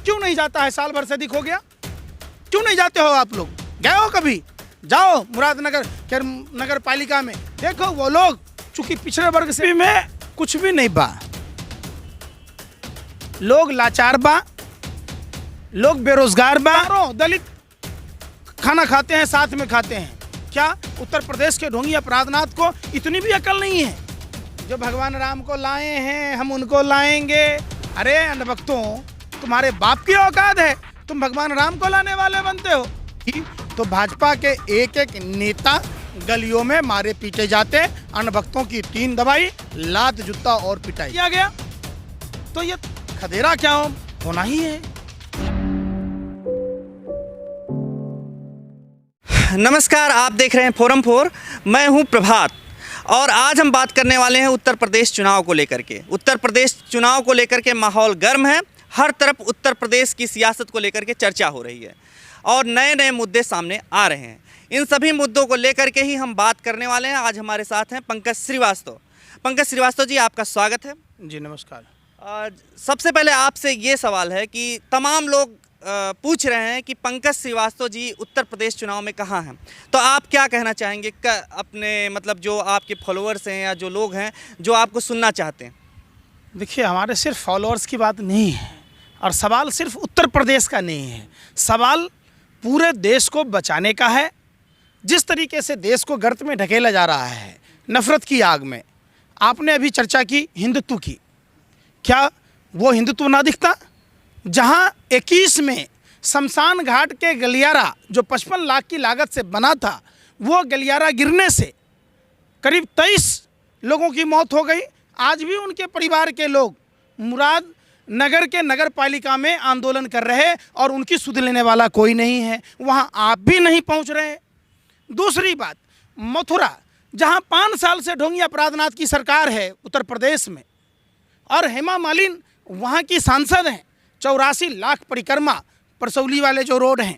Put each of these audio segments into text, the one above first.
क्यों नहीं जाता है? साल भर से अधिक हो गया, क्यों नहीं जाते हो आप लोग? गए हो कभी? जाओ मुरादनगर के नगर पालिका में, देखो वो लोग चूंकि पिछड़े वर्ग से में कुछ भी नहीं बा, लोग लाचार बा, लोग बेरोजगार बा, दलित खाना खाते हैं, साथ में खाते हैं। क्या उत्तर प्रदेश के ढोंगी अपराधनाथ को इतनी भी अकल नहीं है? जो भगवान राम को लाए हैं हम उनको लाएंगे। अरे अनभक्तों, तुम्हारे बाप की औकात है, तुम भगवान राम को लाने वाले बनते हो? तो भाजपा के एक एक नेता गलियों में मारे पीटे जाते, अनभक्तों की 3 दवाई, लात जूता और पिटाई किया गया। तो ये खदेरा क्या होना ही है। नमस्कार, आप देख रहे हैं फोरम 4। मैं हूं प्रभात और आज हम बात करने वाले हैं उत्तर प्रदेश चुनाव को लेकर के। उत्तर प्रदेश चुनाव को लेकर के माहौल गर्म है, हर तरफ उत्तर प्रदेश की सियासत को लेकर के चर्चा हो रही है और नए नए मुद्दे सामने आ रहे हैं। इन सभी मुद्दों को लेकर के ही हम बात करने वाले हैं। आज हमारे साथ हैं पंकज श्रीवास्तव। पंकज श्रीवास्तव जी, आपका स्वागत है। जी नमस्कार। सबसे पहले आपसे ये सवाल है कि तमाम लोग पूछ रहे हैं कि पंकज श्रीवास्तव जी उत्तर प्रदेश चुनाव में कहाँ हैं, तो आप क्या कहना चाहेंगे अपने मतलब जो आपके फॉलोअर्स हैं या जो लोग हैं जो आपको सुनना चाहते हैं? देखिए, हमारे सिर्फ फॉलोअर्स की बात नहीं है और सवाल सिर्फ उत्तर प्रदेश का नहीं है, सवाल पूरे देश को बचाने का है। जिस तरीके से देश को गर्त में ढकेला जा रहा है नफरत की आग में, आपने अभी चर्चा की हिंदुत्व की, क्या वो हिंदुत्व ना दिखता? जहां 21 में शमशान घाट के गलियारा जो 55 लाख की लागत से बना था, वो गलियारा गिरने से करीब 23 लोगों की मौत हो गई। आज भी उनके परिवार के लोग मुरादनगर के नगर पालिका में आंदोलन कर रहे और उनकी सुध लेने वाला कोई नहीं है। वहां आप भी नहीं पहुंच रहे। दूसरी बात, मथुरा जहां 5 साल से ढोंगी अपराधनाथ की सरकार है उत्तर प्रदेश में और हेमा मालिनी वहां की सांसद हैं, 84 लाख परिक्रमा परसौली वाले जो रोड हैं,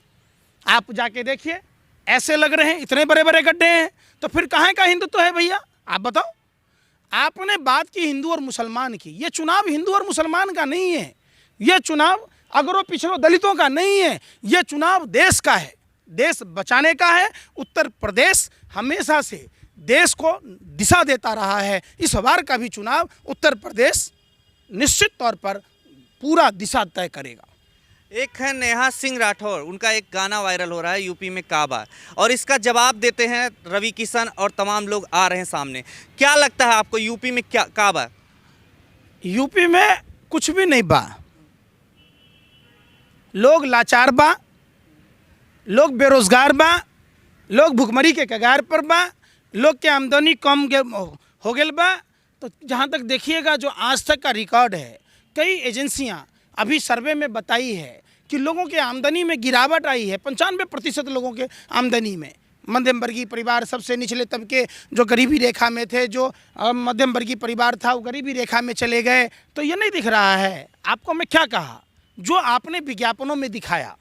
आप जाके देखिए, ऐसे लग रहे हैं इतने बड़े बड़े गड्ढे हैं। तो फिर कहाँ का हिंदुत्व है भैया, आप बताओ? आपने बात की हिंदू और मुसलमान की, ये चुनाव हिंदू और मुसलमान का नहीं है, ये चुनाव अगरों पिछड़ों दलितों का नहीं है, ये चुनाव देश का है, देश बचाने का है। उत्तर प्रदेश हमेशा से देश को दिशा देता रहा है। इस बार का भी चुनाव उत्तर प्रदेश निश्चित तौर पर पूरा दिशा तय करेगा। एक है नेहा सिंह राठौर, उनका एक गाना वायरल हो रहा है यूपी में काबा, और इसका जवाब देते हैं रवि किशन और तमाम लोग आ रहे हैं सामने। क्या लगता है आपको यूपी में क्या काबा? यूपी में कुछ भी नहीं बा, लोग लाचार बा, लोग बेरोजगार बा, लोग भुखमरी के कगार पर बा, लोग के आमदनी कम हो गल बा। तो जहाँ तक देखिएगा, जो आज तक का रिकॉर्ड है, कई एजेंसियां अभी सर्वे में बताई है कि लोगों के आमदनी में गिरावट आई है। 95% लोगों के आमदनी में, मध्यम वर्गीय परिवार, सबसे निचले तबके जो गरीबी रेखा में थे, जो मध्यम वर्गीय परिवार था, वो गरीबी रेखा में चले गए। तो ये नहीं दिख रहा है आपको? मैं क्या कहा, जो आपने विज्ञापनों में दिखाया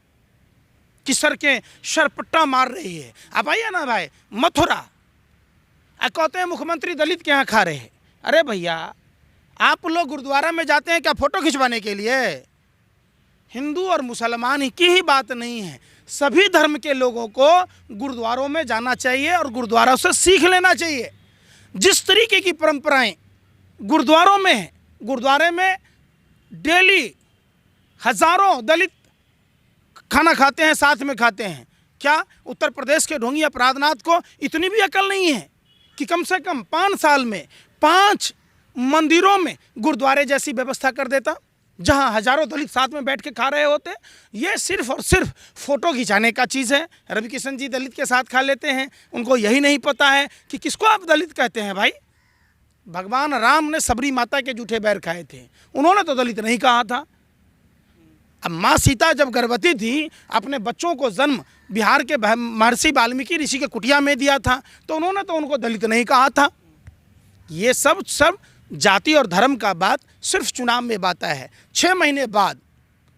कि सड़कें सरपट्टा मार रही है, आप आइए ना भाई मथुरा, कहते हैं मुख्यमंत्री दलित के यहाँ खा रहे हैं। अरे भैया, आप लोग गुरुद्वारा में जाते हैं क्या फोटो खिंचवाने के लिए? हिंदू और मुसलमान की ही बात नहीं है, सभी धर्म के लोगों को गुरुद्वारों में जाना चाहिए और गुरुद्वारों से सीख लेना चाहिए। जिस तरीके की परंपराएं गुरुद्वारों में हैं, गुरुद्वारे में डेली हजारों दलित खाना खाते हैं, साथ में खाते हैं। क्या उत्तर प्रदेश के ढोंगी अपराधनाथ को इतनी भी अकल नहीं है कि कम से कम 5 साल में 5 मंदिरों में गुरुद्वारे जैसी व्यवस्था कर देता, जहां हजारों दलित साथ में बैठ के खा रहे होते? ये सिर्फ और सिर्फ फोटो खिंचाने का चीज़ है। रवि किशन जी दलित के साथ खा लेते हैं, उनको यही नहीं पता है कि किसको आप दलित कहते हैं। भाई, भगवान राम ने सबरी माता के जूठे बैर खाए थे, उन्होंने तो दलित नहीं कहा था। अब माँ सीता जब गर्भवती थी, अपने बच्चों को जन्म बिहार के महर्षि वाल्मीकि ऋषि के कुटिया में दिया था, तो उन्होंने तो उनको दलित नहीं कहा था। ये सब जाति और धर्म का बात सिर्फ चुनाव में बात है। 6 महीने बाद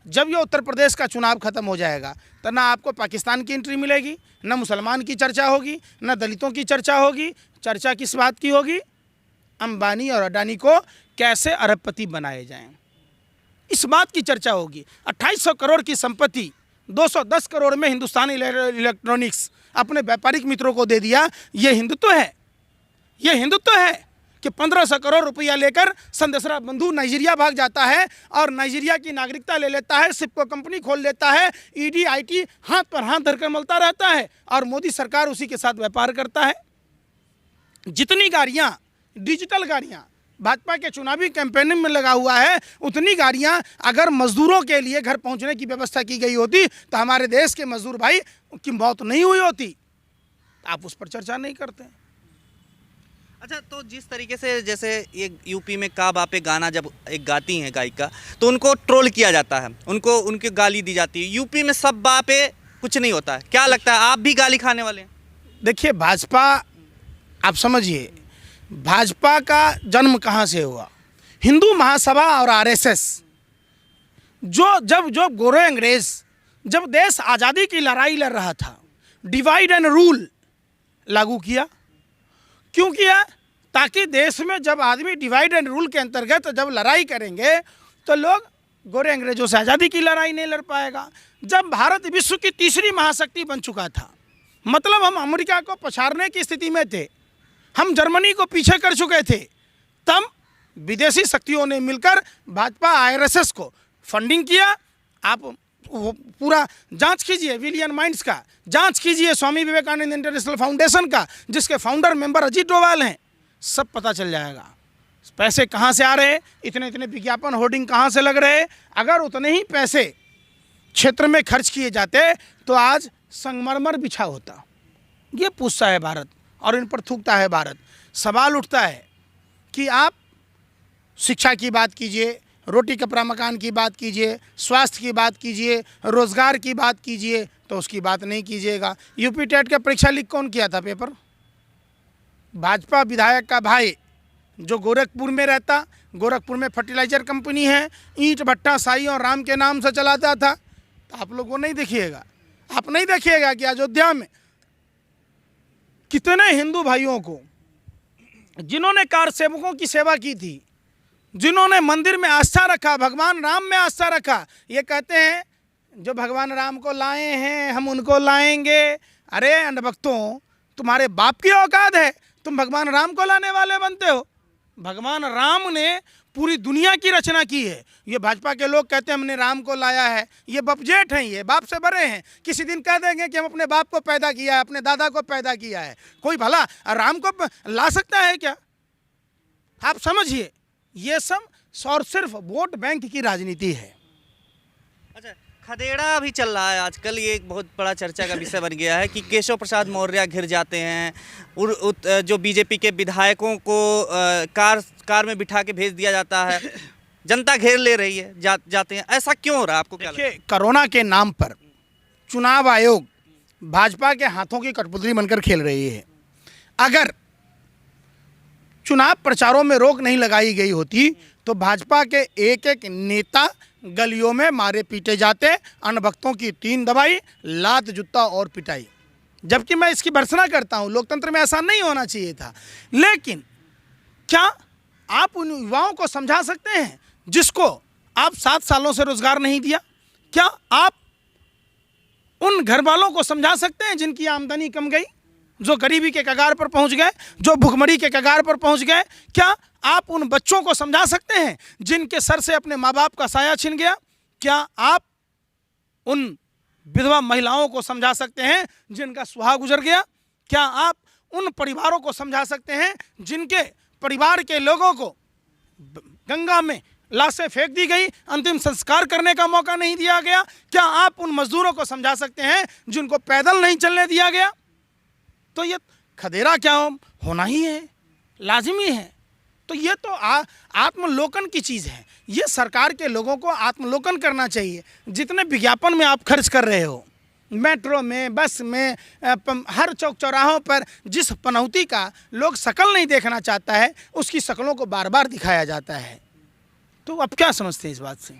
जब ये उत्तर प्रदेश का चुनाव खत्म हो जाएगा, तो ना आपको पाकिस्तान की एंट्री मिलेगी, ना मुसलमान की चर्चा होगी, ना दलितों की चर्चा होगी। चर्चा किस बात की होगी? अंबानी और अडानी को कैसे अरबपति बनाए जाएं। इस बात की चर्चा होगी। 2800 करोड़ की संपत्ति 210 करोड़ में हिंदुस्तानी इलेक्ट्रॉनिक्स अपने व्यापारिक मित्रों को दे दिया। ये हिंदुत्व है? ये हिंदुत्व है कि 1500 करोड़ रुपया लेकर संदेशरा बंधु नाइजीरिया भाग जाता है और नाइजीरिया की नागरिकता ले लेता है, सिप्को कंपनी खोल लेता है, ईडी आईटी हाथ पर हाथ धरकर मलता रहता है और मोदी सरकार उसी के साथ व्यापार करता है। जितनी गाड़ियाँ, डिजिटल गाड़ियाँ भाजपा के चुनावी कैंपेनिंग में लगा हुआ है, उतनी गाड़ियाँ अगर मजदूरों के लिए घर पहुँचने की व्यवस्था की गई होती तो हमारे देश के मजदूर भाई की मौत नहीं हुई होती। आप उस पर चर्चा नहीं करते। अच्छा, तो जिस तरीके से जैसे ये यूपी में का बापे गाना जब एक गाती हैं गायिका, तो उनको ट्रोल किया जाता है, उनकी गाली दी जाती है। यूपी में सब बापे कुछ नहीं होता है, क्या लगता है आप भी गाली खाने वाले हैं? देखिए, भाजपा, आप समझिए भाजपा का जन्म कहाँ से हुआ? हिंदू महासभा और आरएसएस जो गोरे अंग्रेज जब देश आज़ादी की लड़ाई लड़ रहा था, डिवाइड एंड रूल लागू किया। क्यों किया? ताकि देश में जब आदमी डिवाइड एंड रूल के अंतर्गत जब लड़ाई करेंगे तो लोग गोरे अंग्रेजों से आज़ादी की लड़ाई नहीं लड़ पाएगा। जब भारत विश्व की तीसरी महाशक्ति बन चुका था, मतलब हम अमेरिका को पछाड़ने की स्थिति में थे, हम जर्मनी को पीछे कर चुके थे, तब विदेशी शक्तियों ने मिलकर भाजपा आरएसएस को फंडिंग किया। आप वो पूरा जांच कीजिए, विलियन माइंड्स का जांच कीजिए, स्वामी विवेकानंद इंटरनेशनल फाउंडेशन का, जिसके फाउंडर मेंबर अजीत डोभाल हैं, सब पता चल जाएगा। पैसे कहाँ से आ रहे, इतने इतने विज्ञापन होर्डिंग कहाँ से लग रहे। अगर उतने ही पैसे क्षेत्र में खर्च किए जाते तो आज संगमरमर बिछा होता। ये पूछता है भारत और इन पर थूकता है भारत। सवाल उठता है कि आप शिक्षा की बात कीजिए, रोटी कपड़ा मकान की बात कीजिए, स्वास्थ्य की बात कीजिए, रोजगार की बात कीजिए, तो उसकी बात नहीं कीजिएगा। यूपी टेट का परीक्षा लीक कौन किया था पेपर? भाजपा विधायक का भाई जो गोरखपुर में रहता, गोरखपुर में फर्टिलाइजर कंपनी है, ईंट भट्टा साई और राम के नाम से चलाता था। तो आप लोग वो नहीं देखिएगा, आप नहीं देखिएगा कि अयोध्या में कितने हिंदू भाइयों को, जिन्होंने कार सेवकों की सेवा की थी, जिन्होंने मंदिर में आस्था रखा, भगवान राम में आस्था रखा, ये कहते हैं जो भगवान राम को लाए हैं हम उनको लाएंगे। अरे अंधभक्तों, तुम्हारे बाप की औकात है, तुम भगवान राम को लाने वाले बनते हो? भगवान राम ने पूरी दुनिया की रचना की है। ये भाजपा के लोग कहते हैं हमने राम को लाया है, ये बपजेठ हैं, ये बाप से बड़े हैं। किसी दिन कह देंगे कि हम अपने बाप को पैदा किया है, अपने दादा को पैदा किया है। कोई भला राम को ला सकता है क्या? आप समझिए, ये सब और सिर्फ वोट बैंक की राजनीति है। अच्छा, खदेड़ा अभी चल रहा है आजकल, ये एक बहुत बड़ा चर्चा का विषय बन गया है कि केशव प्रसाद मौर्य घिर जाते हैं और जो बीजेपी के विधायकों को कार में बिठा के भेज दिया जाता है, जनता घेर ले रही है, जाते हैं। ऐसा क्यों हो रहा है आपको क्या लगता है? कोरोना के नाम पर चुनाव आयोग भाजपा के हाथों की कठपुतली बनकर खेल रही है। अगर चुनाव प्रचारों में रोक नहीं लगाई गई होती तो भाजपा के एक एक नेता गलियों में मारे पीटे जाते, अनभक्तों की टीन दबाई, लात जूता और पिटाई। जबकि मैं इसकी भर्त्सना करता हूँ, लोकतंत्र में ऐसा नहीं होना चाहिए था। लेकिन क्या आप उन युवाओं को समझा सकते हैं जिसको आप 7 सालों से रोजगार नहीं दिया? क्या आप उन घर वालों को समझा सकते हैं जिनकी आमदनी कम गई, जो गरीबी के कगार पर पहुंच गए, जो भुखमरी के कगार पर पहुंच गए? क्या आप उन बच्चों को समझा सकते हैं जिनके सर से अपने माँ बाप का साया छिन गया? क्या आप उन विधवा महिलाओं को समझा सकते हैं जिनका सुहाग गुजर गया? क्या आप उन परिवारों को समझा सकते हैं जिनके परिवार के लोगों को गंगा में लाशें फेंक दी गई, अंतिम संस्कार करने का मौका नहीं दिया गया? क्या आप उन मजदूरों को समझा सकते हैं जिनको पैदल नहीं चलने दिया गया? तो ये खदेड़ा क्या होना ही है, लाजिमी है। तो ये तो आत्मलोकन की चीज़ है। ये सरकार के लोगों को आत्मलोकन करना चाहिए। जितने विज्ञापन में आप खर्च कर रहे हो, मेट्रो में, बस में, हर चौक चौराहों पर जिस पनौती का लोग शकल नहीं देखना चाहता है, उसकी शक्लों को बार बार दिखाया जाता है। तो अब क्या समझते हैं इस बात से?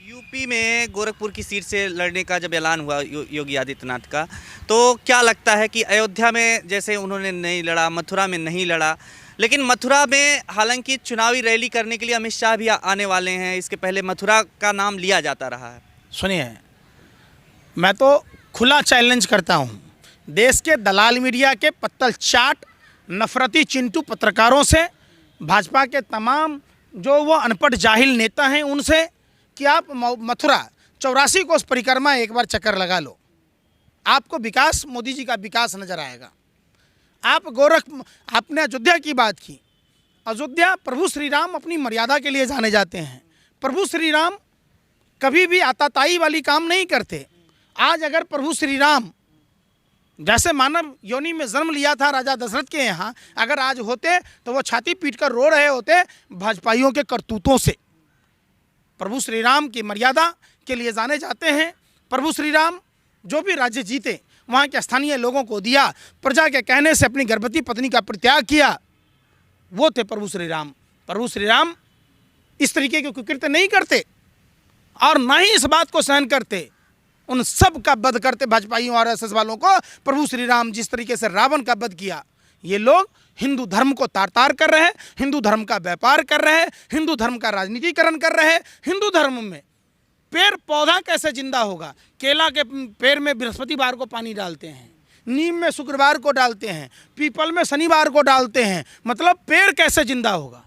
यूपी में गोरखपुर की सीट से लड़ने का जब ऐलान हुआ योगी आदित्यनाथ का, तो क्या लगता है कि अयोध्या में जैसे उन्होंने नहीं लड़ा, मथुरा में नहीं लड़ा, लेकिन मथुरा में हालांकि चुनावी रैली करने के लिए अमित शाह भी आने वाले हैं, इसके पहले मथुरा का नाम लिया जाता रहा है। सुनिए, मैं तो खुला चैलेंज करता हूँ देश के दलाल मीडिया के पत्तल चाट नफरती चिंटू पत्रकारों से, भाजपा के तमाम जो वो अनपढ़ जाहिल नेता हैं उनसे, कि आप मथुरा 84 कोस परिक्रमा एक बार चक्कर लगा लो, आपको विकास, मोदी जी का विकास नजर आएगा। आप आपने अयोध्या की बात की। अयोध्या, प्रभु श्री राम अपनी मर्यादा के लिए जाने जाते हैं। प्रभु श्री राम कभी भी आताताई वाली काम नहीं करते। आज अगर प्रभु श्री राम जैसे मानव योनि में जन्म लिया था राजा दशरथ के यहाँ, अगर आज होते तो वो छाती पीट कर रो रहे होते भाजपाइयों के करतूतों से। प्रभु श्री राम की मर्यादा के लिए जाने जाते हैं। प्रभु श्री राम जो भी राज्य जीते वहाँ के स्थानीय लोगों को दिया, प्रजा के कहने से अपनी गर्भवती पत्नी का परित्याग किया, वो थे प्रभु श्री राम। प्रभु श्री राम इस तरीके के कुकृत्य नहीं करते और ना ही इस बात को सहन करते। उन सब का वध करते भाजपाइयों और आरएसएस वालों को। प्रभु श्री राम जिस तरीके से रावण का वध किया, ये लोग हिंदू धर्म को तार तार कर रहे हैं, हिंदू धर्म का व्यापार कर रहे हैं, हिंदू धर्म का राजनीतिकरण कर रहे हैं। हिंदू धर्म में पेड़ पौधा कैसे जिंदा होगा? केला के पेड़ में बृहस्पतिवार को पानी डालते हैं, नीम में शुक्रवार को डालते हैं, पीपल में शनिवार को डालते हैं, मतलब पेड़ कैसे जिंदा होगा?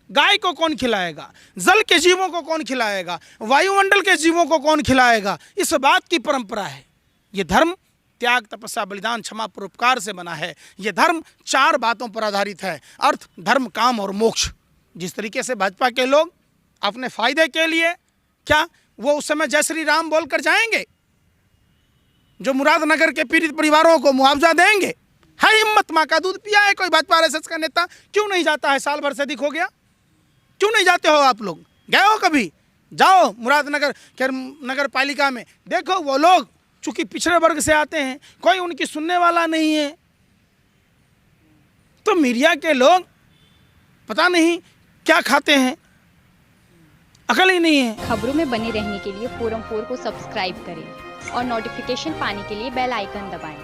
गाय को कौन खिलाएगा? जल के जीवों को कौन खिलाएगा? वायुमंडल के जीवों को कौन खिलाएगा? इस बात की परंपरा है। ये धर्म त्याग, तपस्या, बलिदान, क्षमा, परोपकार से बना है। ये धर्म 4 बातों पर आधारित है: अर्थ, धर्म, काम और मोक्ष। जिस तरीके से भाजपा के लोग अपने फायदे के लिए, क्या वो उस समय जय श्री राम बोलकर जाएंगे? जो मुरादनगर के पीड़ित परिवारों को मुआवजा देंगे? है हिम्मत? माँ का दूध पिया है कोई भाजपा आरएसएस का नेता? क्यों नहीं जाता है? साल भर से अधिक हो गया, क्यों नहीं जाते हो आप लोग? गए हो कभी? जाओ मुरादनगर के नगर पालिका में, देखो वो लोग चूंकि पिछड़े वर्ग से आते हैं, कोई उनकी सुनने वाला नहीं है। तो मीडिया के लोग पता नहीं क्या खाते हैं, अकल ही नहीं है। खबरों में बने रहने के लिए फोरम 4 को सब्सक्राइब करें और नोटिफिकेशन पाने के लिए बेल आइकन दबाएं।